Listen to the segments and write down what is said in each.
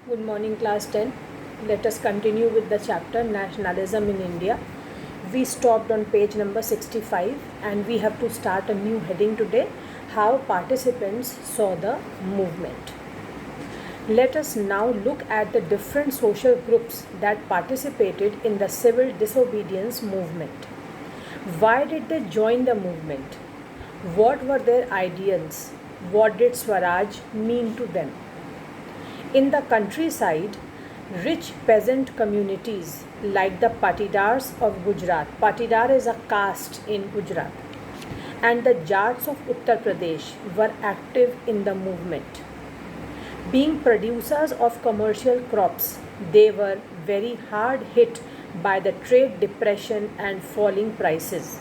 Good morning, class 10. Let us continue with the chapter Nationalism in India. We stopped on page number 65 and we have to start a new heading today, how participants saw the movement. Let us now look at the different social groups that participated in the civil disobedience movement. Why did they join the movement? What were their ideals? What did Swaraj mean to them? In the countryside, rich peasant communities like the Patidars of Gujarat, Patidar is a caste in Gujarat, and the Jats of Uttar Pradesh were active in the movement. Being producers of commercial crops, they were very hard hit by the trade depression and falling prices.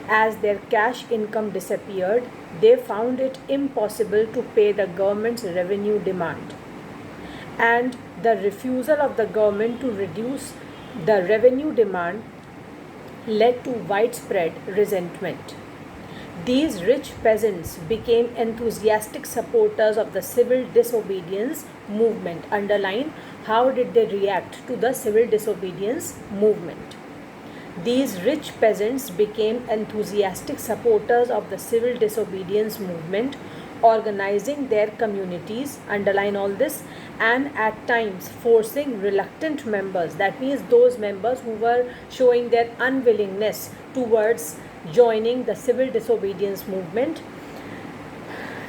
As their cash income disappeared, they found it impossible to pay the government's revenue demand. And the refusal of the government to reduce the revenue demand led to widespread resentment. These rich peasants became enthusiastic supporters of the civil disobedience movement. Underline, how did they react to the civil disobedience movement? These rich peasants became enthusiastic supporters of the civil disobedience movement, organizing their communities, underline all this, and at times forcing reluctant members, that means those members who were showing their unwillingness towards joining the civil disobedience movement,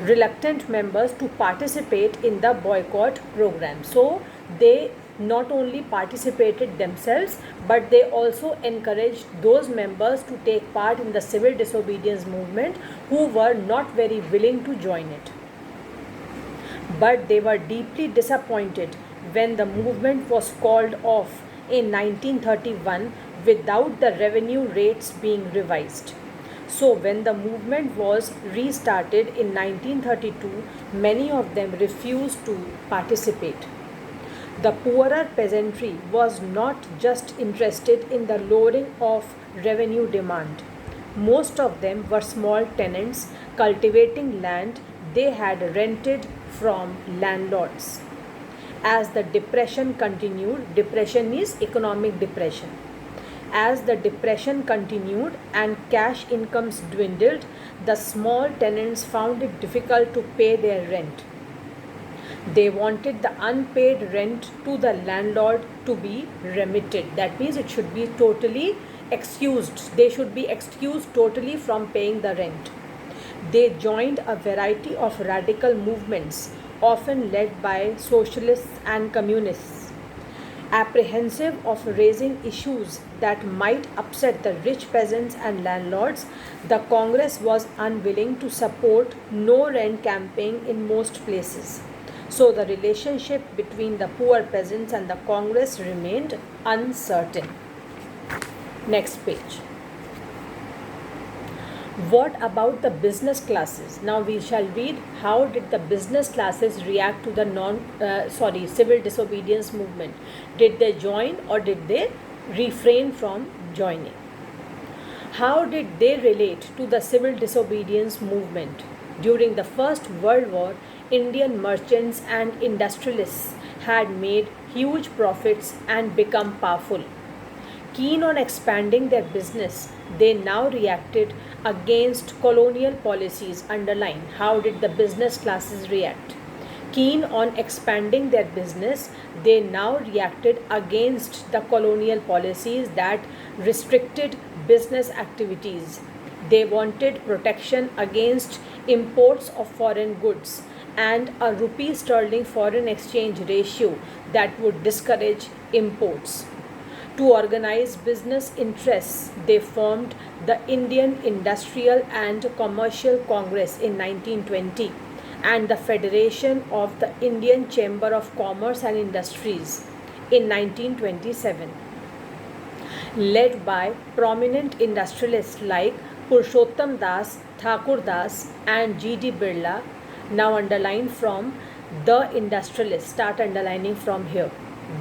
reluctant members to participate in the boycott program. So they not only participated themselves, but they also encouraged those members to take part in the civil disobedience movement who were not very willing to join it. But they were deeply disappointed when the movement was called off in 1931 without the revenue rates being revised. So when the movement was restarted in 1932, many of them refused to participate. The poorer peasantry was not just interested in the lowering of revenue demand. Most of them were small tenants cultivating land they had rented from landlords. As the depression continued, depression is economic depression. As the depression continued and cash incomes dwindled, the small tenants found it difficult to pay their rent. They wanted the unpaid rent to the landlord to be remitted. That means it should be totally excused. They should be excused totally from paying the rent. They joined a variety of radical movements, often led by socialists and communists. Apprehensive of raising issues that might upset the rich peasants and landlords, the Congress was unwilling to support no rent campaign in most places. So the relationship between the poor peasants and the Congress remained uncertain. Next page. What about the business classes? Now we shall read how did the business classes react to the civil disobedience movement. Did they join or did they refrain from joining? How did they relate to the civil disobedience movement? During the First World War, Indian merchants and industrialists had made huge profits and become powerful. Keen on expanding their business, they now reacted against colonial policies. Underline, how did the business classes react? Keen on expanding their business, they now reacted against the colonial policies that restricted business activities. They wanted protection against imports of foreign goods and a rupee sterling foreign exchange ratio that would discourage imports. To organize business interests, they formed the Indian Industrial and Commercial Congress in 1920 and the Federation of the Indian Chamber of Commerce and Industries in 1927. Led by prominent industrialists like Purushottam Das, Thakur Das, and G.D. Birla, now underline from the industrialists, start underlining from here.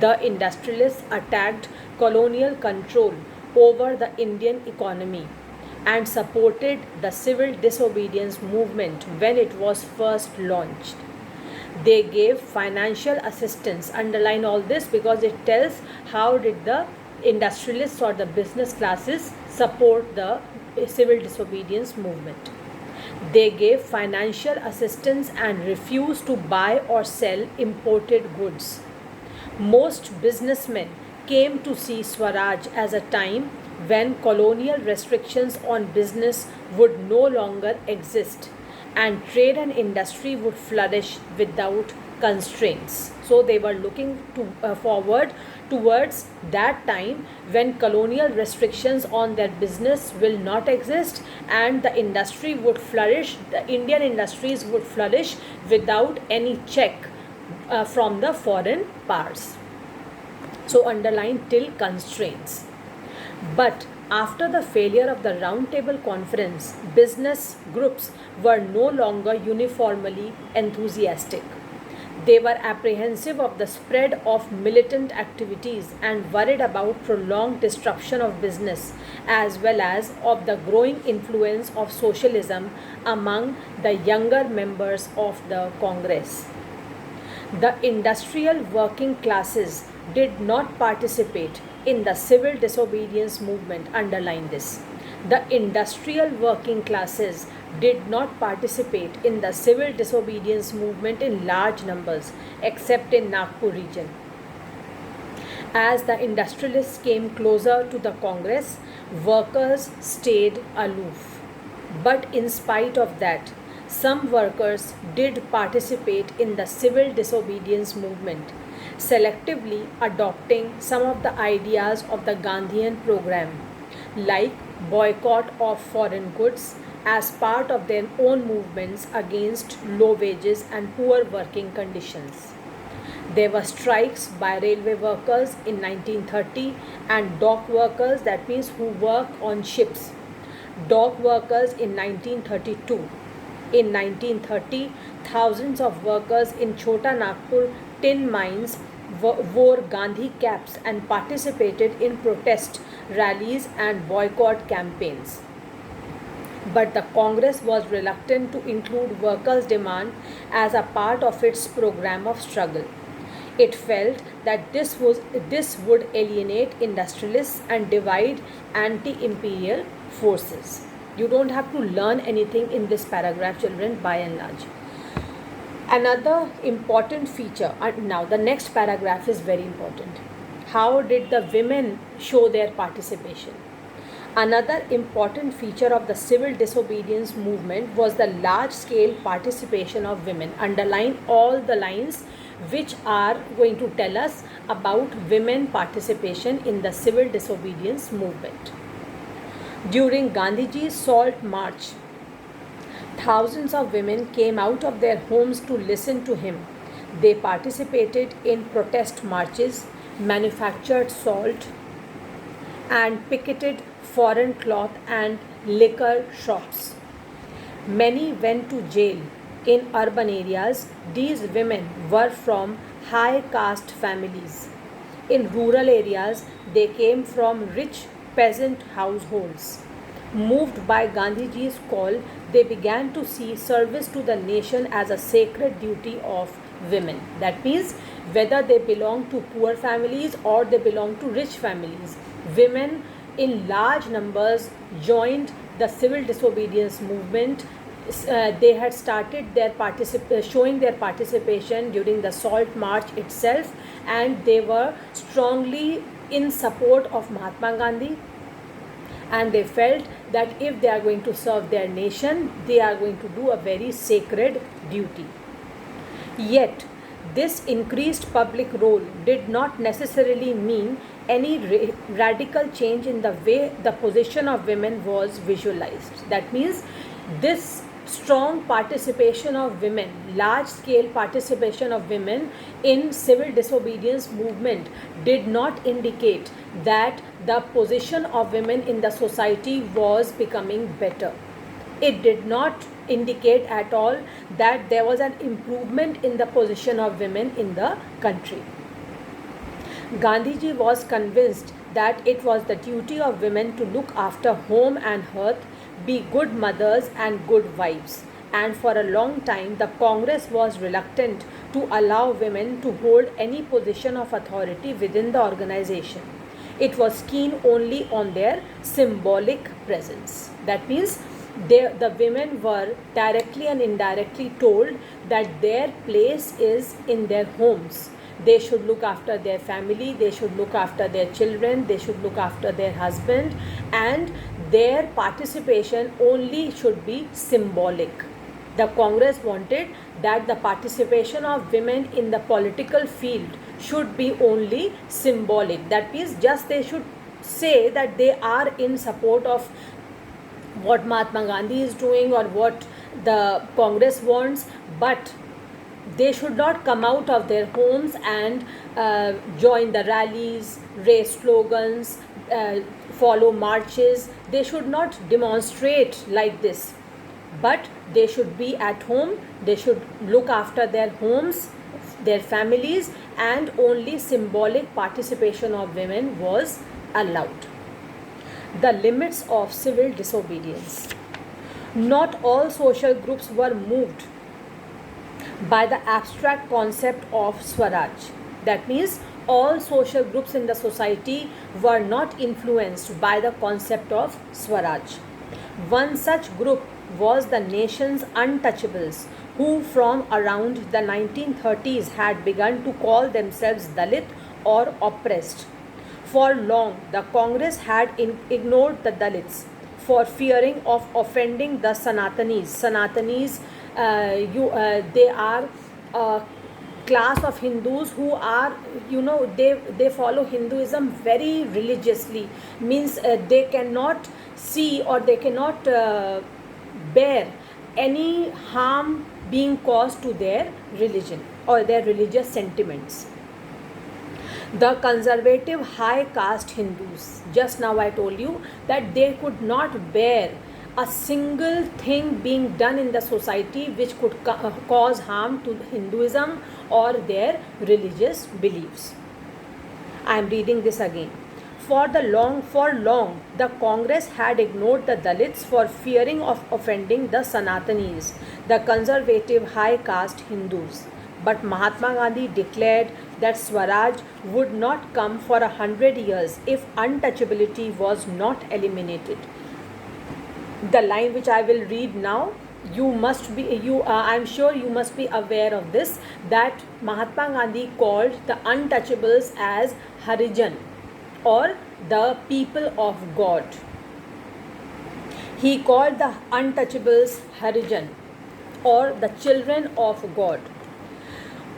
The industrialists attacked colonial control over the Indian economy and supported the civil disobedience movement when it was first launched. They gave financial assistance. Underline all this because it tells how did the industrialists or the business classes support the civil disobedience movement. They gave financial assistance and refused to buy or sell imported goods. Most businessmen came to see Swaraj as a time when colonial restrictions on business would no longer exist and trade and industry would flourish without constraints. So they were looking forward towards that time when colonial restrictions on their business will not exist and the industry would flourish, the Indian industries would flourish without any check from the foreign powers. So underline till constraints. But after the failure of the Round Table Conference, business groups were no longer uniformly enthusiastic. They were apprehensive of the spread of militant activities and worried about prolonged disruption of business as well as of the growing influence of socialism among the younger members of the Congress. The industrial working classes did not participate in the civil disobedience movement. Underline this. The industrial working classes did not participate in the civil disobedience movement in large numbers except in Nagpur region. As the industrialists came closer to the Congress, workers stayed aloof. But in spite of that, some workers did participate in the civil disobedience movement, selectively adopting some of the ideas of the Gandhian program, like boycott of foreign goods, as part of their own movements against low wages and poor working conditions. There were strikes by railway workers in 1930 and dock workers, that means who work on ships, dock workers in 1932. In 1930, thousands of workers in Chota Nagpur tin mines wore Gandhi caps and participated in protest rallies and boycott campaigns. But the Congress was reluctant to include workers' demand as a part of its program of struggle. It felt that this would alienate industrialists and divide anti-imperial forces. You don't have to learn anything in this paragraph, children, by and large. Another important feature, now the next paragraph is very important. How did the women show their participation? Another important feature of the civil disobedience movement was the large-scale participation of women. Underline all the lines which are going to tell us about women participation in the civil disobedience movement. During Gandhiji's Salt March, thousands of women came out of their homes to listen to him. They participated in protest marches, manufactured salt, and picketed foreign cloth and liquor shops. Many went to jail. In urban areas, these women were from high caste families. In rural areas, they came from rich peasant households. Moved by Gandhiji's call, they began to see service to the nation as a sacred duty of women. That means whether they belong to poor families or they belong to rich families, women in large numbers joined the civil disobedience movement. They had started their showing their participation during the Salt March itself, and they were strongly in support of Mahatma Gandhi, and they felt that if they are going to serve their nation, they are going to do a very sacred duty. Yet, this increased public role did not necessarily mean any radical change in the way the position of women was visualized. That means this strong participation of women, large-scale participation of women in civil disobedience movement did not indicate that the position of women in the society was becoming better. It did not indicate at all that there was an improvement in the position of women in the country. Gandhiji was convinced that it was the duty of women to look after home and hearth, be good mothers and good wives, and for a long time the Congress was reluctant to allow women to hold any position of authority within the organization. It was keen only on their symbolic presence. That means the women were directly and indirectly told that their place is in their homes. They should look after their family, they should look after their children, they should look after their husband, and their participation only should be symbolic. The Congress wanted that the participation of women in the political field should be only symbolic. That means just they should say that they are in support of what Mahatma Gandhi is doing or what the Congress wants, but they should not come out of their homes and join the rallies, raise slogans, follow marches. They should not demonstrate like this, but they should be at home, they should look after their homes, their families, and only symbolic participation of women was allowed. The limits of civil disobedience. Not all social groups were moved by the abstract concept of Swaraj. That means all social groups in the society were not influenced by the concept of Swaraj. One such group was the nation's untouchables, who from around the 1930s had begun to call themselves Dalit or oppressed. For long, the Congress had ignored the Dalits for fearing of offending the Sanatanis. Sanatanis, they are a class of Hindus who are, they follow Hinduism very religiously. Means they cannot see or they cannot bear any harm being caused to their religion or their religious sentiments. The conservative high caste Hindus, just now I told you that they could not bear a single thing being done in the society which could cause harm to Hinduism or their religious beliefs. I am reading this again. For long, the Congress had ignored the Dalits for fearing of offending the Sanatanis, the conservative high caste Hindus. But Mahatma Gandhi declared that Swaraj would not come for 100 years if untouchability was not eliminated. The line which I will read now, I'm sure you must be aware of this, that Mahatma Gandhi called the untouchables as Harijan, or the people of God. He called the untouchables Harijan, or the children of God.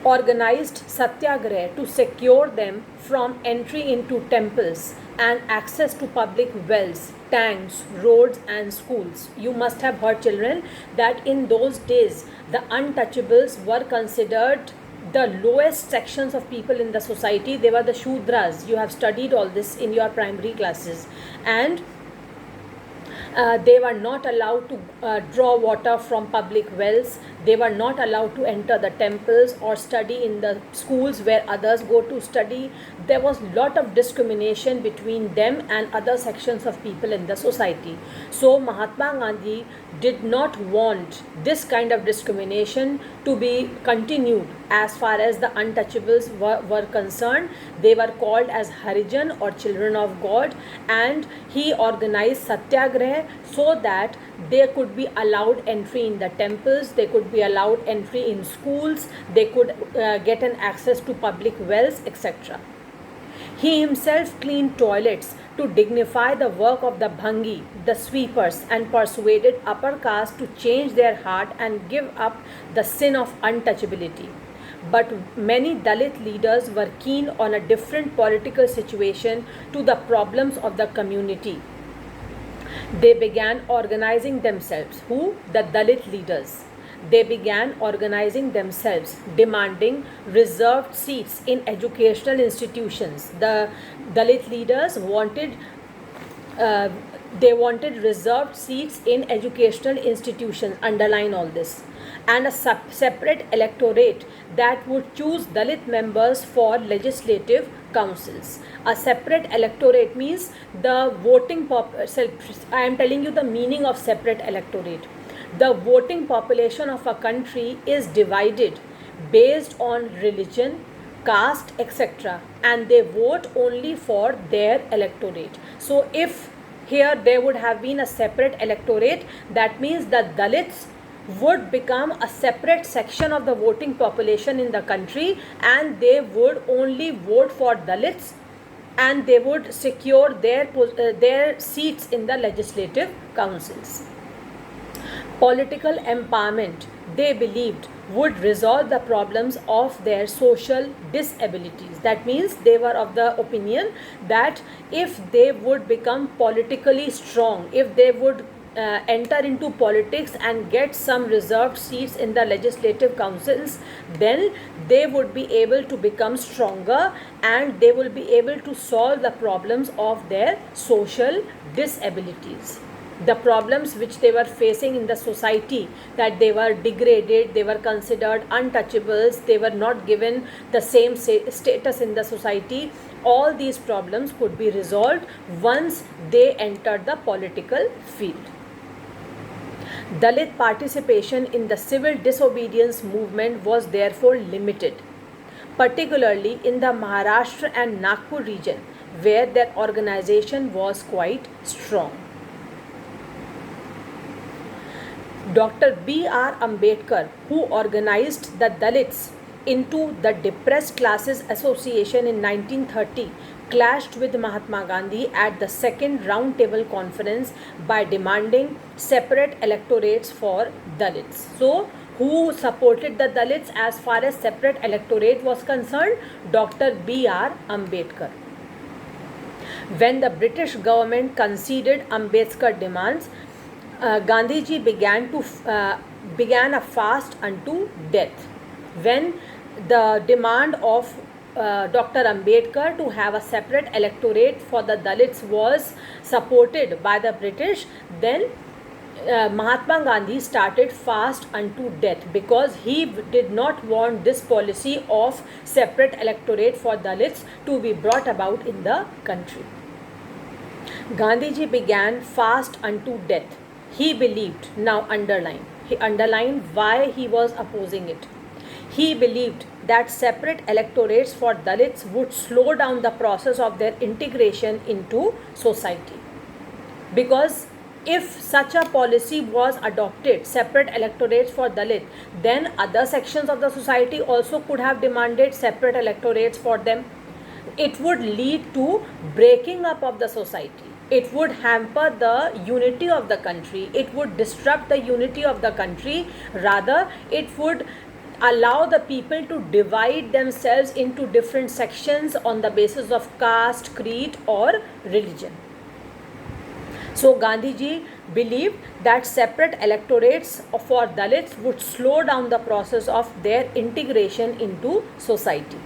Organized satyagrah to secure them from entry into temples and access to public wells, tanks, roads and schools. You must have heard, children, that in those days the untouchables were considered the lowest sections of people in the society. They were the Shudras. You have studied all this in your primary classes. And they were not allowed to draw water from public wells. They were not allowed to enter the temples or study in the schools where others go to study. There was a lot of discrimination between them and other sections of people in the society. So Mahatma Gandhi did not want this kind of discrimination to be continued. As far as the untouchables were concerned, they were called as Harijan or children of God, and he organized satyagrah so that they could be allowed entry in the temples, they could be allowed entry in schools, they could get an access to public wells, etc. He himself cleaned toilets to dignify the work of the Bhangi, the sweepers, and persuaded upper caste to change their heart and give up the sin of untouchability. But many Dalit leaders were keen on a different political situation to the problems of the community. They began organizing themselves. Who? The Dalit leaders. They began organizing themselves, demanding reserved seats in educational institutions. The Dalit leaders wanted reserved seats in educational institutions. Underline all this. And a separate electorate that would choose Dalit members for legislative councils. A separate electorate means the voting I am telling you the meaning of separate electorate. The voting population of a country is divided based on religion, caste, etc., and they vote only for their electorate. So if here there would have been a separate electorate, that means the Dalits would become a separate section of the voting population in the country, and they would only vote for Dalits, and they would secure their seats in the legislative councils. Political empowerment, they believed, would resolve the problems of their social disabilities. That means they were of the opinion that if they would become politically strong, if they would enter into politics and get some reserved seats in the legislative councils, then they would be able to become stronger and they will be able to solve the problems of their social disabilities. The problems which they were facing in the society, that they were degraded, they were considered untouchables, they were not given the same status in the society, all these problems could be resolved once they entered the political field. Dalit participation in the civil disobedience movement was therefore limited, particularly in the Maharashtra and Nagpur region, where their organization was quite strong. Dr. B.R. Ambedkar, who organized the Dalits into the Depressed Classes Association in 1930, clashed with Mahatma Gandhi at the second round table conference by demanding separate electorates for Dalits. So, who supported the Dalits as far as separate electorate was concerned? Dr. B.R. Ambedkar. When the British government conceded Ambedkar demands, Gandhiji began a fast unto death. When the demand of Dr. Ambedkar to have a separate electorate for the Dalits was supported by the British, then Mahatma Gandhi started fast unto death, because he did not want this policy of separate electorate for Dalits to be brought about in the country. Gandhiji began fast unto death. He believed, now he underlined why he was opposing it. He believed that separate electorates for Dalits would slow down the process of their integration into society. Because if such a policy was adopted, separate electorates for Dalit, then other sections of the society also could have demanded separate electorates for them. It would lead to breaking up of the society. It would hamper the unity of the country. It would disrupt the unity of the country. Rather, it would allow the people to divide themselves into different sections on the basis of caste, creed, or religion. So Gandhiji believed that separate electorates for Dalits would slow down the process of their integration into society.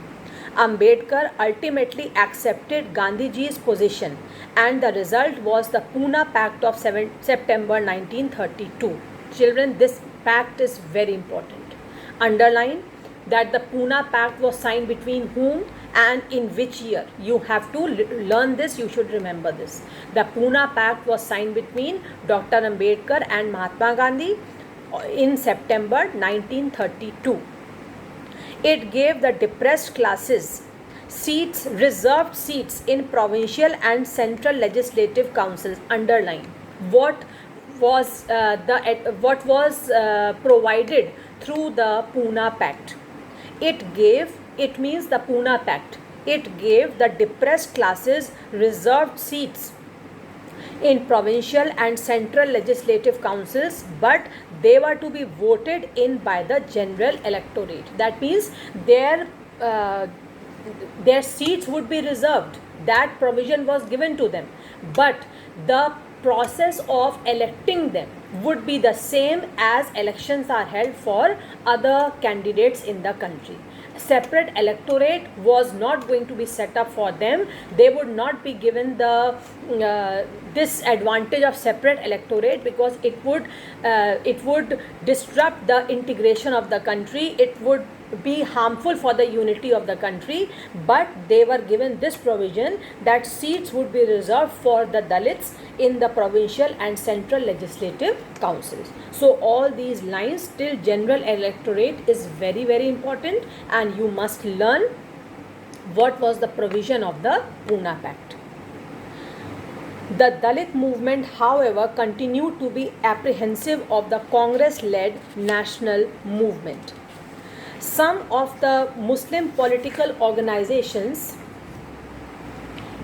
Ambedkar ultimately accepted Gandhiji's position, and the result was the Pune Pact of September 1932. Children, this pact is very important. Underline that the Pune Pact was signed between whom and in which year. You have to learn this, you should remember this. The Pune Pact was signed between Dr. Ambedkar and Mahatma Gandhi in September 1932. It gave the depressed classes seats, reserved seats in provincial and central legislative councils. Underline what was provided through the Pune Pact. It means the Pune Pact. It gave the depressed classes reserved seats in provincial and central legislative councils, but they were to be voted in by the general electorate. That means their seats would be reserved. That provision was given to them, but the process of electing them would be the same as elections are held for other candidates in the country. Separate electorate was not going to be set up for them. They would not be given the disadvantage of separate electorate, because it would disrupt the integration of the country. It would be harmful for the unity of the country, but they were given this provision that seats would be reserved for the Dalits in the provincial and central legislative councils. So all these lines till general electorate is very, very important, and you must learn what was the provision of the Pune Pact. The Dalit movement, however, continued to be apprehensive of the Congress-led national movement. Some of the Muslim political organizations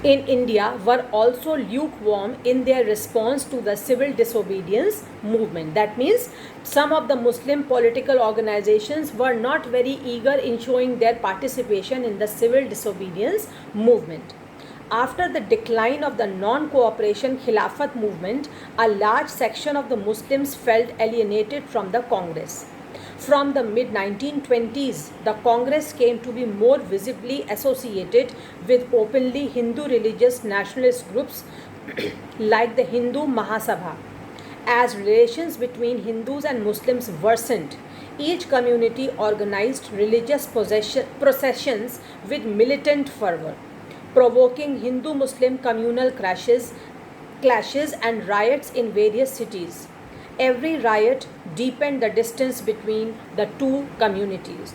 in India were also lukewarm in their response to the civil disobedience movement. That means some of the Muslim political organizations were not very eager in showing their participation in the civil disobedience movement. After the decline of the non-cooperation Khilafat movement, a large section of the Muslims felt alienated from the Congress. From the mid-1920s, the Congress came to be more visibly associated with openly Hindu religious nationalist groups like the Hindu Mahasabha. As relations between Hindus and Muslims worsened, each community organized religious processions with militant fervor, provoking Hindu-Muslim communal clashes and riots in various cities. Every riot deepened the distance between the two communities.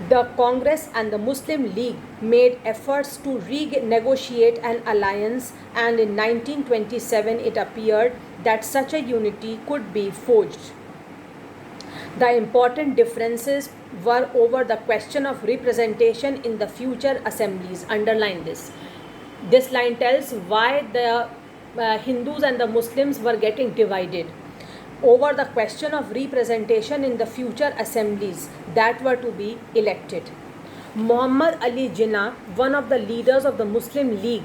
The Congress and the Muslim League made efforts to renegotiate an alliance, and in 1927 it appeared that such a unity could be forged. The important differences were over the question of representation in the future assemblies. Underline this. This line tells why the Hindus and the Muslims were getting divided over the question of representation in the future assemblies that were to be elected. Muhammad Ali Jinnah, one of the leaders of the Muslim League,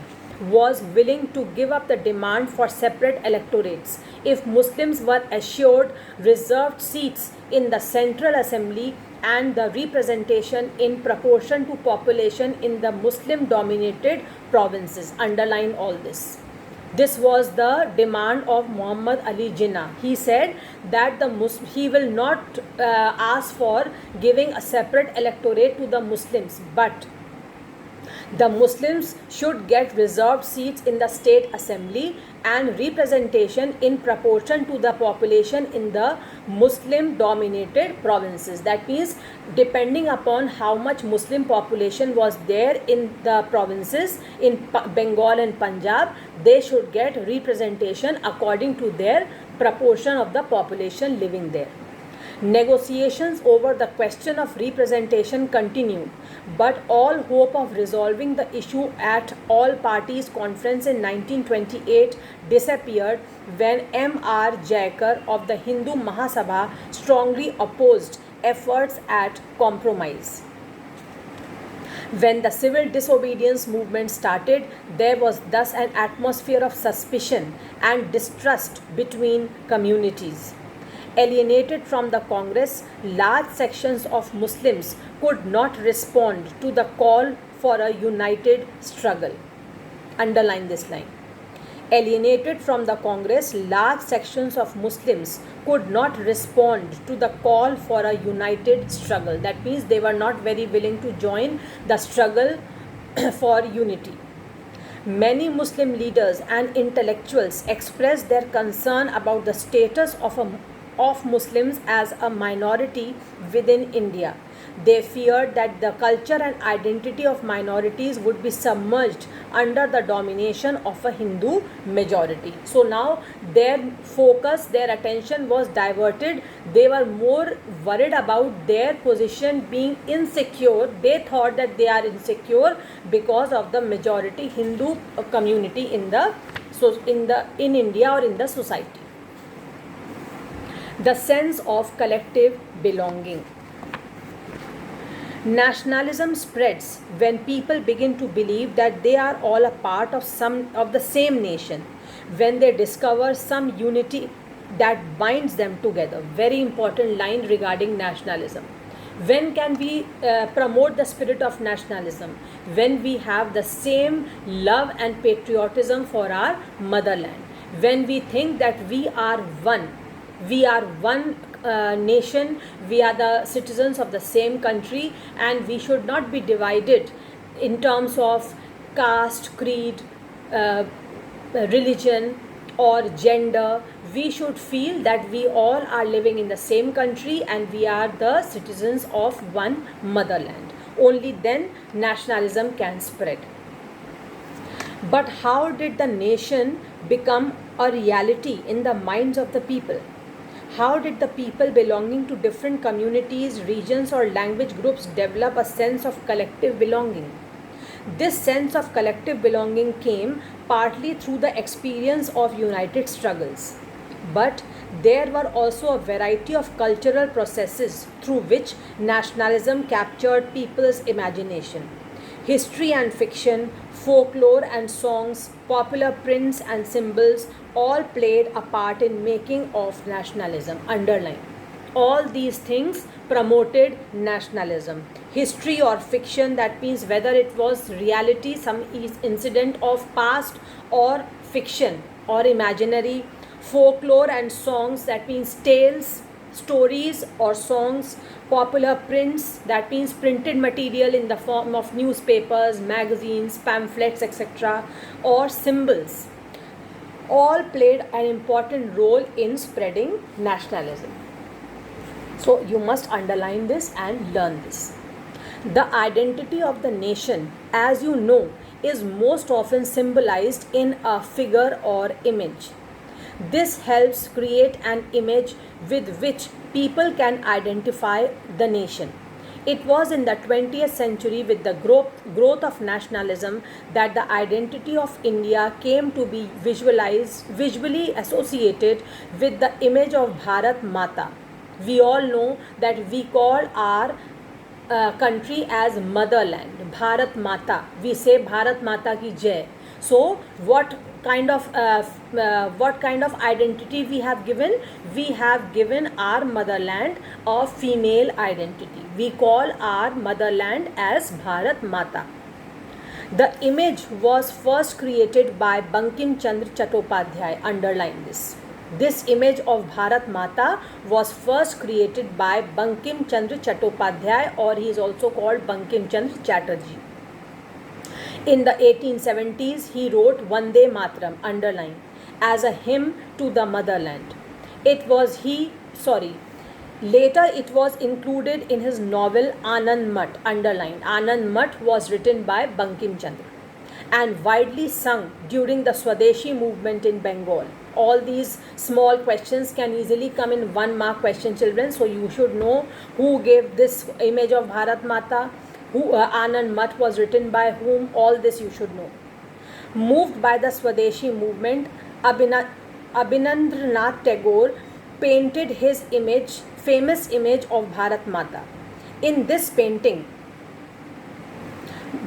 was willing to give up the demand for separate electorates if Muslims were assured reserved seats in the Central Assembly and the representation in proportion to population in the Muslim-dominated provinces. Underline all this. This was the demand of Muhammad Ali Jinnah. He said that he will not ask for giving a separate electorate to the Muslims, but the Muslims should get reserved seats in the state assembly and representation in proportion to the population in the Muslim dominated provinces. That means depending upon how much Muslim population was there in the provinces in Bengal and Punjab, they should get representation according to their proportion of the population living there. Negotiations over the question of representation continued, but all hope of resolving the issue at all parties conference in 1928 disappeared when M.R. Jaikar of the Hindu Mahasabha strongly opposed efforts at compromise. When the civil disobedience movement started, there was thus an atmosphere of suspicion and distrust between communities. Alienated from the Congress, large sections of Muslims could not respond to the call for a united struggle. Underline this line. Alienated from the Congress, large sections of Muslims could not respond to the call for a united struggle. That means they were not very willing to join the struggle for unity. Many Muslim leaders and intellectuals expressed their concern about the status of Muslims as a minority within India. They feared that the culture and identity of minorities would be submerged under the domination of a Hindu majority. So now their focus, their attention was diverted. They were more worried about their position being insecure. They thought that they are insecure because of the majority Hindu community in India or in the society. The sense of collective belonging. Nationalism spreads when people begin to believe that they are all a part of the same nation, when they discover some unity that binds them together. Very important line regarding nationalism. When can we promote the spirit of nationalism? When we have the same love and patriotism for our motherland. When we think that we are one nation, we are the citizens of the same country, and we should not be divided in terms of caste, creed, uh, religion, or gender. We should feel that we all are living in the same country and we are the citizens of one motherland. Only then nationalism can spread. But how did the nation become a reality in the minds of the people? How did the people belonging to different communities, regions, or language groups develop a sense of collective belonging? This sense of collective belonging came partly through the experience of united struggles. But there were also a variety of cultural processes through which nationalism captured people's imagination. History and fiction, folklore and songs, popular prints and symbols all played a part in making of nationalism. Underline. All these things promoted nationalism. History or fiction, that means whether it was reality, some incident of past, or fiction or imaginary. Folklore and songs, that means tales, stories or songs. Popular prints, that means printed material in the form of newspapers, magazines, pamphlets, etc., or symbols, all played an important role in spreading nationalism. So you must underline this and learn this. The identity of the nation, as you know, is most often symbolized in a figure or image. This helps create an image with which people can identify the nation. It was in the 20th century, with the growth of nationalism, that the identity of India came to be visually associated with the image of Bharat Mata. We all know that we call our country as motherland, Bharat Mata. We say Bharat Mata ki jai. So what kind of identity we have given? We have given our motherland a female identity. We call our motherland as Bharat Mata. The image was first created by Bankim Chandra Chattopadhyay. Underline this. This image of Bharat Mata was first created by Bankim Chandra Chattopadhyay, or he is also called Bankim Chandra Chatterjee. In the 1870s, he wrote Vande Mataram, underline, as a hymn to the motherland. Later it was included in his novel Anand Mat, underline. Anand Mat was written by Bankim Chandra and widely sung during the Swadeshi movement in Bengal. All these small questions can easily come in 1 mark question, children. So you should know who gave this image of Bharat Mata, who Anand Mat was written by whom. All this you should know. Moved by the Swadeshi movement, Abhinandranath Tagore painted his famous image of Bharat Mata. In this painting,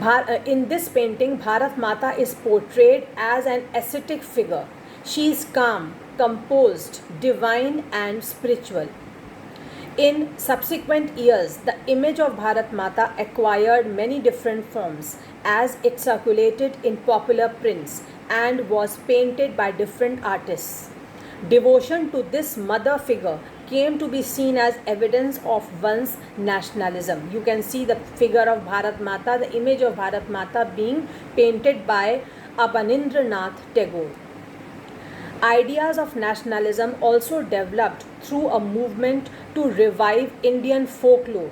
Bharat Mata is portrayed as an ascetic figure. She is calm, composed, divine, and spiritual. In subsequent years, the image of Bharat Mata acquired many different forms as it circulated in popular prints and was painted by different artists. Devotion to this mother figure came to be seen as evidence of one's nationalism. You can see the figure of Bharat Mata, the image of Bharat Mata being painted by Abanindranath Tagore. Ideas of nationalism also developed through a movement to revive Indian folklore.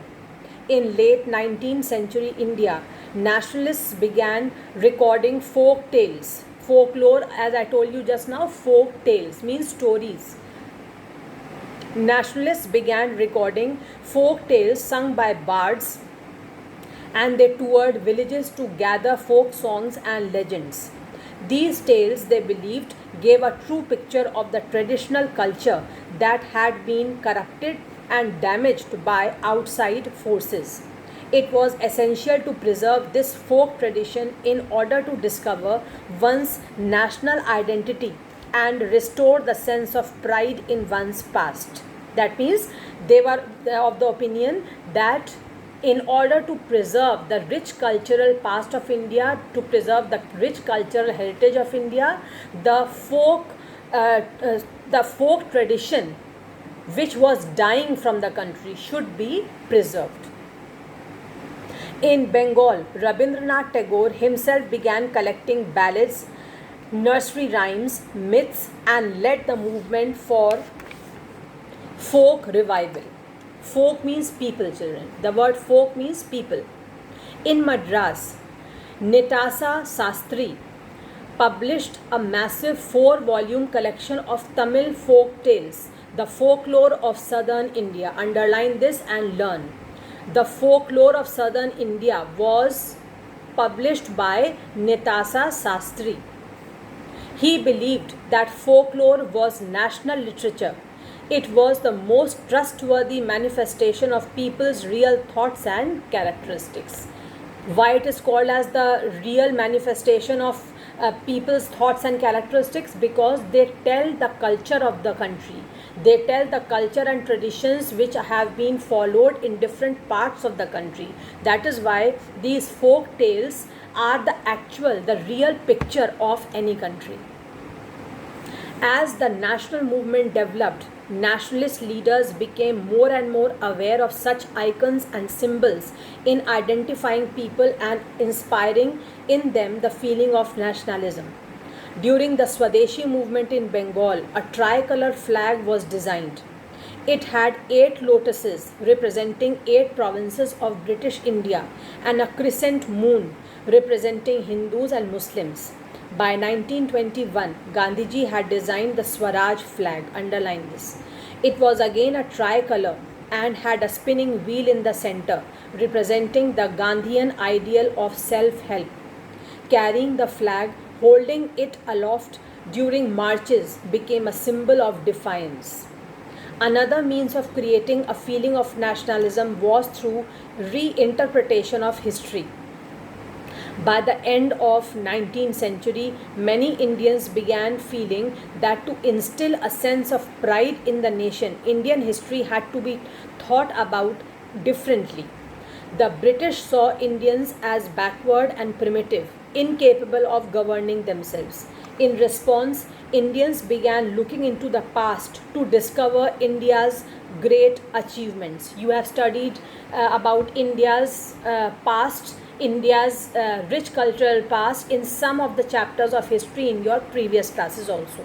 In late 19th century India, nationalists began recording folk tales. Folklore, as I told you just now, folk tales means stories. Nationalists began recording folk tales sung by bards, and they toured villages to gather folk songs and legends. These tales, they believed, gave a true picture of the traditional culture that had been corrupted and damaged by outside forces. It was essential to preserve this folk tradition in order to discover one's national identity and restore the sense of pride in one's past. That means they were of the opinion that in order to preserve the rich cultural past of India, to preserve the rich cultural heritage of India, the folk tradition which was dying from the country, should be preserved. In Bengal, Rabindranath Tagore himself began collecting ballads, nursery rhymes, myths, and led the movement for folk revival. Folk means people, children. The word folk means people. In Madras, Nitasa Sastri published a massive 4-volume collection of Tamil folk tales, the folklore of southern India. Underline this and learn. The folklore of southern India was published by Nitasa Sastri. He believed that folklore was national literature. It was the most trustworthy manifestation of people's real thoughts and characteristics. Why it is called as the real manifestation of people's thoughts and characteristics? Because they tell the culture of the country. They tell the culture and traditions which have been followed in different parts of the country. That is why these folk tales are the real picture of any country. As the national movement developed, nationalist leaders became more and more aware of such icons and symbols in identifying people and inspiring in them the feeling of nationalism. During the Swadeshi movement in Bengal, a tricolour flag was designed. It had 8 lotuses representing 8 provinces of British India and a crescent moon representing Hindus and Muslims. By 1921, Gandhiji had designed the Swaraj flag. Underline this. It was again a tricolour and had a spinning wheel in the centre, representing the Gandhian ideal of self-help. Carrying the flag, holding it aloft during marches became a symbol of defiance. Another means of creating a feeling of nationalism was through reinterpretation of history. By the end of 19th century, many Indians began feeling that to instill a sense of pride in the nation, Indian history had to be thought about differently. The British saw Indians as backward and primitive, incapable of governing themselves. In response, Indians began looking into the past to discover India's great achievements. You have studied about India's past, India's rich cultural past in some of the chapters of history in your previous classes also.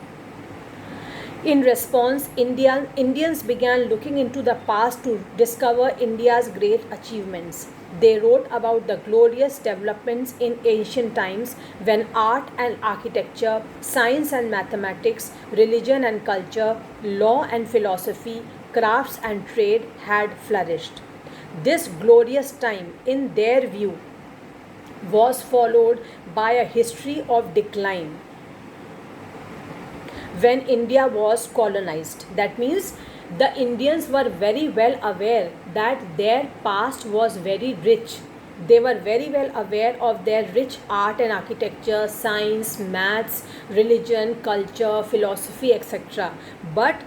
In response, Indians began looking into the past to discover India's great achievements. They wrote about the glorious developments in ancient times when art and architecture, science and mathematics, religion and culture, law and philosophy, crafts and trade had flourished. This glorious time, in their view, was followed by a history of decline when India was colonized. That means the Indians were very well aware that their past was very rich. They were very well aware of their rich art and architecture, science, maths, religion, culture, philosophy, etc. But